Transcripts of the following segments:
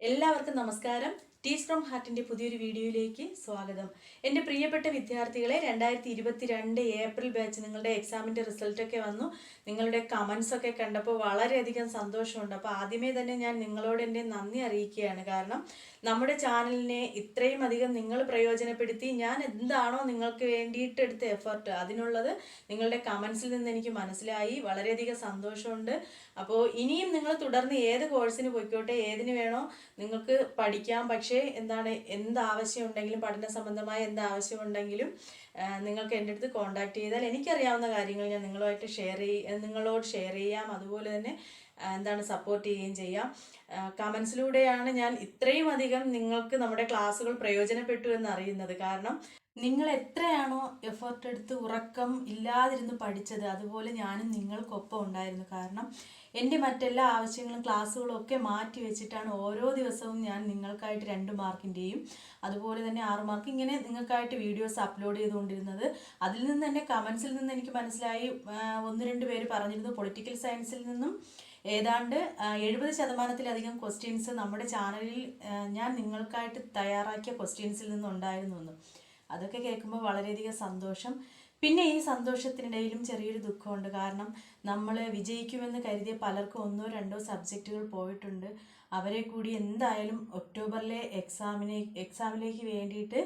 എല്ലാവർക്കും നമസ്കാരം. Teach from ഹാർട്ടിൻ്റെ പുതിയൊരു വീഡിയോയിലേക്ക് സ്വാഗതം. എൻ്റെ പ്രിയപ്പെട്ട വിദ്യാർത്ഥികളെ, 2022 ഏപ്രിൽ ബാച്ച് നിങ്ങളുടെ എക്സാമിൻ്റെ റിസൾട്ടൊക്കെ വന്നു. നിങ്ങളുടെ കമൻസൊക്കെ കണ്ടപ്പോൾ വളരെയധികം സന്തോഷമുണ്ട്. അപ്പോൾ ആദ്യമേ തന്നെ ഞാൻ നിങ്ങളോട് എൻ്റെ നന്ദി അറിയിക്കുകയാണ്. കാരണം നമ്മുടെ ചാനലിനെ ഇത്രയും അധികം നിങ്ങൾ പ്രയോജനപ്പെടുത്തി ഞാൻ എന്താണോ നിങ്ങൾക്ക് വേണ്ടിയിട്ട് എടുത്ത എഫർട്ട് അതിനുള്ളത് നിങ്ങളുടെ കമൻസിൽ നിന്ന് എനിക്ക് മനസ്സിലായി. വളരെയധികം സന്തോഷമുണ്ട്. അപ്പോൾ ഇനിയും നിങ്ങൾ തുടർന്ന് ഏത് കോഴ്സിന് പോയിക്കോട്ടെ, ഏതിന് വേണോ നിങ്ങൾക്ക് പഠിക്കാം. പക്ഷേ എന്താവശ്യം ഉണ്ടെങ്കിലും, പഠന സംബന്ധമായ എന്താവശ്യമുണ്ടെങ്കിലും നിങ്ങൾക്ക് എൻ്റെ അടുത്ത് കോൺടാക്ട് ചെയ്താൽ എനിക്കറിയാവുന്ന കാര്യങ്ങൾ ഞാൻ നിങ്ങളോട് ഷെയർ ചെയ്യാം. അതുപോലെ തന്നെ സപ്പോർട്ട് ചെയ്യുകയും ചെയ്യാം. കമൻസിലൂടെയാണ് ഞാൻ ഇത്രയും അധികം നിങ്ങൾക്ക് നമ്മുടെ ക്ലാസ്സുകൾ പ്രയോജനപ്പെട്ടു എന്ന് അറിയുന്നത്. കാരണം നിങ്ങൾ എത്രയാണോ എഫേർട്ട് എടുത്ത് ഉറക്കം ഇല്ലാതിരുന്ന് പഠിച്ചത്, അതുപോലെ ഞാനും നിങ്ങൾക്കൊപ്പം ഉണ്ടായിരുന്നു. കാരണം എൻ്റെ മറ്റെല്ലാ ആവശ്യങ്ങളും ക്ലാസ്സുകളും ഒക്കെ മാറ്റി വെച്ചിട്ടാണ് ഓരോ ദിവസവും ഞാൻ നിങ്ങൾക്കായിട്ട് 2 മാർക്കിൻ്റെയും അതുപോലെ തന്നെ 6 മാർക്ക് ഇങ്ങനെ നിങ്ങൾക്കായിട്ട് വീഡിയോസ് അപ്ലോഡ് ചെയ്തുകൊണ്ടിരുന്നത്. അതിൽ നിന്ന് തന്നെ കമൻസിൽ നിന്ന് എനിക്ക് മനസ്സിലായി, 1-2 പേര് പറഞ്ഞിരുന്നു പൊളിറ്റിക്കൽ സയൻസിൽ നിന്നും ഏതാണ്ട് 70% ക്വസ്റ്റ്യൻസ് നമ്മുടെ ചാനലിൽ ഞാൻ നിങ്ങൾക്കായിട്ട് തയ്യാറാക്കിയ ക്വസ്റ്റ്യൻസിൽ നിന്നുണ്ടായിരുന്നു എന്ന്. അതൊക്കെ കേൾക്കുമ്പോൾ വളരെയധികം സന്തോഷം. പിന്നെ ഈ സന്തോഷത്തിനിടയിലും ചെറിയൊരു ദുഃഖമുണ്ട്. കാരണം നമ്മൾ വിജയിക്കുമെന്ന് കരുതിയ പലർക്കും 1-2 സബ്ജക്റ്റുകൾ പോയിട്ടുണ്ട്. അവരെ കൂടി എന്തായാലും ഒക്ടോബറിലെ എക്സാമിലേക്ക് വേണ്ടിയിട്ട്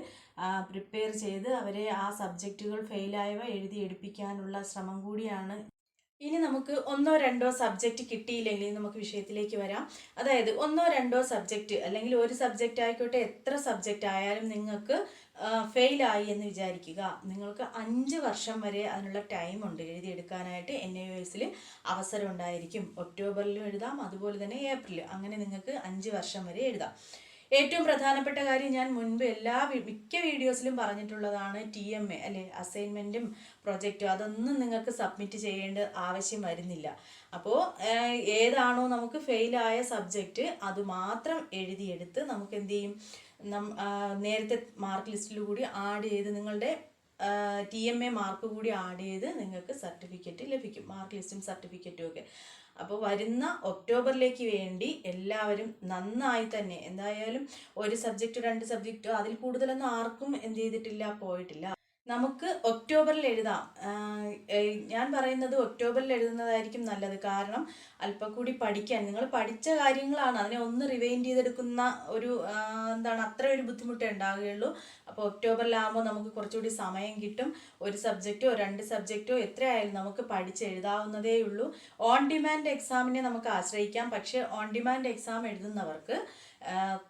പ്രിപ്പയർ ചെയ്ത് അവരെ ആ സബ്ജക്റ്റുകൾ ഫെയിലായവ എഴുതി എടുപ്പിക്കാനുള്ള ശ്രമം കൂടിയാണ്. ഇനി നമുക്ക് 1-2 സബ്ജക്റ്റ് കിട്ടിയില്ലെങ്കിൽ നമുക്ക് വിഷയത്തിലേക്ക് വരാം. അതായത് 1-2 സബ്ജക്റ്റ് അല്ലെങ്കിൽ ഒരു സബ്ജക്റ്റ് ആയിക്കോട്ടെ, എത്ര സബ്ജക്റ്റ് ആയാലും നിങ്ങൾക്ക് ഫെയിലായി എന്ന് വിചാരിക്കുക. നിങ്ങൾക്ക് 5 വർഷം വരെ അതിനുള്ള ടൈമുണ്ട് എഴുതിയെടുക്കാനായിട്ട്. NIOSൽ അവസരം ഉണ്ടായിരിക്കും. ഒക്ടോബറിലും എഴുതാം, അതുപോലെ തന്നെ ഏപ്രിൽ, അങ്ങനെ നിങ്ങൾക്ക് 5 വർഷം വരെ എഴുതാം. ഏറ്റവും പ്രധാനപ്പെട്ട കാര്യം ഞാൻ മുൻപ് മിക്ക വീഡിയോസിലും പറഞ്ഞിട്ടുള്ളതാണ്, TMA അല്ലെ, അസൈൻമെൻറ്റും പ്രൊജക്റ്റും അതൊന്നും നിങ്ങൾക്ക് സബ്മിറ്റ് ചെയ്യേണ്ട ആവശ്യം വരുന്നില്ല. അപ്പോൾ ഏതാണോ നമുക്ക് ഫെയിലായ സബ്ജക്റ്റ് അത് മാത്രം എഴുതിയെടുത്ത് നമുക്ക് എന്ത് ചെയ്യും, നേരത്തെ മാർക്ക് ലിസ്റ്റിൽ കൂടി ആഡ് ചെയ്ത് നിങ്ങളുടെ TMA മാർക്ക് കൂടി ആഡ് ചെയ്ത് നിങ്ങൾക്ക് സർട്ടിഫിക്കറ്റ് ലഭിക്കും, മാർക്ക് ലിസ്റ്റും സർട്ടിഫിക്കറ്റും ഒക്കെ. അപ്പോൾ വരുന്ന ഒക്ടോബറിലേക്ക് വേണ്ടി എല്ലാവരും നന്നായി തന്നെ, എന്തായാലും ഒരു സബ്ജക്റ്റ് 2 സബ്ജക്റ്റോ അതിൽ കൂടുതലൊന്നും ആർക്കും പോയിട്ടില്ല. നമുക്ക് ഒക്ടോബറിൽ എഴുതാം. ഞാൻ പറയുന്നത് ഒക്ടോബറിൽ എഴുതുന്നതായിരിക്കും നല്ലത്. കാരണം അല്പം കൂടി പഠിക്കാൻ, നിങ്ങൾ പഠിച്ച കാര്യങ്ങളാണ്, അതിനെ ഒന്ന് റിവൈൻഡ് ചെയ്തെടുക്കുന്ന ഒരു അത്ര ഒരു ബുദ്ധിമുട്ടേ ഉണ്ടാവുകയുള്ളൂ. അപ്പോൾ ഒക്ടോബറിലാകുമ്പോൾ നമുക്ക് കുറച്ചുകൂടി സമയം കിട്ടും. ഒരു സബ്ജക്റ്റോ 2 സബ്ജക്റ്റോ എത്രയായാലും നമുക്ക് പഠിച്ചെഴുതാവുന്നതേ ഉള്ളൂ. ഓൺ ഡിമാൻഡ് എക്സാമിനെ നമുക്ക് ആശ്രയിക്കാം. പക്ഷേ ഓൺ ഡിമാൻഡ് എക്സാം എഴുതുന്നവർക്ക്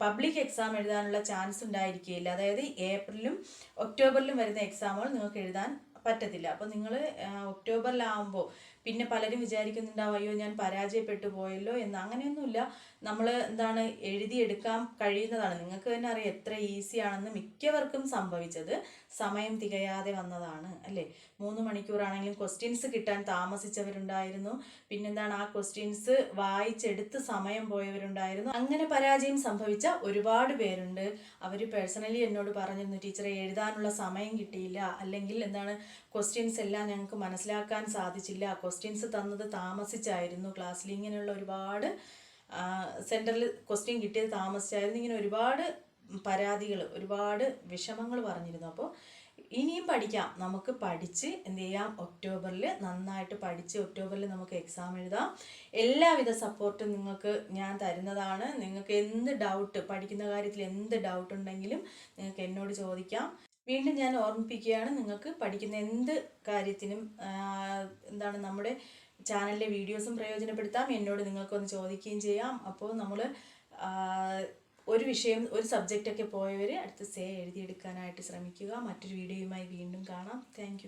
പബ്ലിക് എക്സാം എഴുതാനുള്ള ചാൻസ് ഉണ്ടായിരിക്കുകയില്ല. അതായത് ഏപ്രിലും ഒക്ടോബറിലും വരുന്ന എക്സാമുകൾ നിങ്ങൾക്ക് എഴുതാൻ പറ്റത്തില്ല. അപ്പോൾ നിങ്ങൾ ഒക്ടോബറിലാവുമ്പോൾ പിന്നെ പലരും വിചാരിക്കുന്നുണ്ടാവും, അയ്യോ ഞാൻ പരാജയപ്പെട്ടു പോയല്ലോ എന്ന്. അങ്ങനെയൊന്നുമില്ല. നമ്മൾ എഴുതിയെടുക്കാൻ കഴിയുന്നതാണ്. നിങ്ങൾക്ക് തന്നെ അറിയാം എത്ര ഈസിയാണെന്ന്. മിക്കവർക്കും സംഭവിച്ചത് സമയം തികയാതെ വന്നതാണ് അല്ലേ. 3 മണിക്കൂറാണെങ്കിലും ക്വസ്റ്റ്യൻസ് കിട്ടാൻ താമസിച്ചവരുണ്ടായിരുന്നു. ആ ക്വസ്റ്റ്യൻസ് വായിച്ചെടുത്ത് സമയം പോയവരുണ്ടായിരുന്നു. അങ്ങനെ പരാജയം സംഭവിച്ച ഒരുപാട് പേരുണ്ട്. അവർ പേഴ്സണലി എന്നോട് പറഞ്ഞിരുന്നു, ടീച്ചറെ എഴുതാനുള്ള സമയം കിട്ടിയില്ല, അല്ലെങ്കിൽ ക്വസ്റ്റ്യൻസ് എല്ലാം ഞങ്ങൾക്ക് മനസ്സിലാക്കാൻ സാധിച്ചില്ല, ക്വസ്റ്റ്യൻസ് തന്നത് താമസിച്ചായിരുന്നു ക്ലാസ്സിൽ, ഇങ്ങനെയുള്ള ഒരുപാട് സെൻറ്ററിൽ ക്വസ്റ്റ്യൻ കിട്ടിയത് താമസിച്ചായിരുന്നു. ഇങ്ങനെ ഒരുപാട് പരാതികൾ, ഒരുപാട് വിഷമങ്ങൾ പറഞ്ഞിരുന്നു. അപ്പോൾ ഇനിയും പഠിക്കാം, നമുക്ക് പഠിച്ച് എന്ത് ചെയ്യാം, ഒക്ടോബറിൽ നന്നായിട്ട് പഠിച്ച് ഒക്ടോബറിൽ നമുക്ക് എക്സാം എഴുതാം. എല്ലാവിധ സപ്പോർട്ടും നിങ്ങൾക്ക് ഞാൻ തരുന്നതാണ്. നിങ്ങൾക്ക് എന്ത് ഡൗട്ട്, പഠിക്കുന്ന കാര്യത്തിൽ എന്ത് ഡൗട്ട് ഉണ്ടെങ്കിലും നിങ്ങൾക്ക് എന്നോട് ചോദിക്കാം. വീണ്ടും ഞാൻ ഓർമ്മിപ്പിക്കുകയാണ്, നിങ്ങൾക്ക് പഠിക്കുന്ന എന്ത് കാര്യത്തിനും നമ്മുടെ ചാനലിലെ വീഡിയോസും പ്രയോജനപ്പെടുത്താം. എന്നോട് നിങ്ങൾക്കൊന്ന് ചോദിക്കുകയും ചെയ്യാം. അപ്പോൾ നമ്മൾ ഒരു സബ്ജക്റ്റൊക്കെ പോയവർ അടുത്ത എഴുതിയെടുക്കാനായിട്ട് ശ്രമിക്കുക. മറ്റൊരു വീഡിയോയുമായി വീണ്ടും കാണാം. താങ്ക്